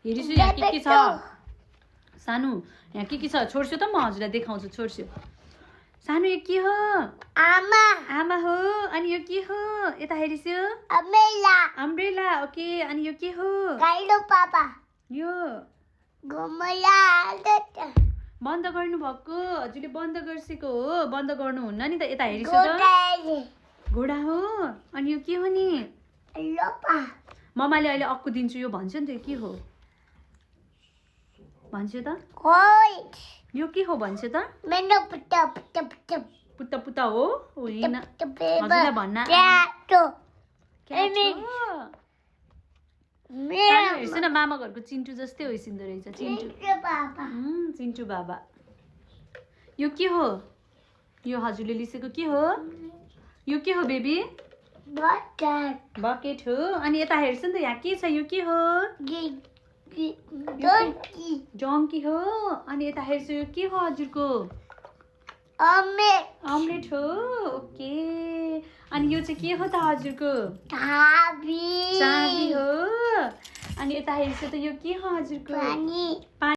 हेरिसु यहाँ के छ सानो यहाँ के छ छोड्छु त म हजुरलाई देखाउँछु छोड्छु सानो यो के हो आमा हो अनि यो के हो यता हेरिसु अम्ब्रेला ओके अनि यो के हो यो बन्द गर्नु भएको हजुरले बन्द गर्सेको हो बन्द गर्नुहुन्न नि त यता हेरिसु त घोडा हो अनि यो के हो नि ममाले अहिले अक्कु दिन्छु यो भन्छ नि त यो के हो भन्छु त यो के हो भन्छु त पुत्ता पुत्ता हो होइन हजुरलाई भन्न हेर्छु न मामा घरको चिन्टु जस्तै होइसिँदो रहेछ चिन्टु बाबा यो के हो यो हजुरले लिसेको के हो यो के हो बेबी बकेट हो अनि यता हेर्छु नि त यहाँ के छ यो के हो डङ्की हो अनि यता हेर्छु यो के हो हजुरको अमलेट हो ओके अनि यो चाहिँ के हो त हजुरको चाबी हो अनि यता हेर्छु त यो के हो हजुरको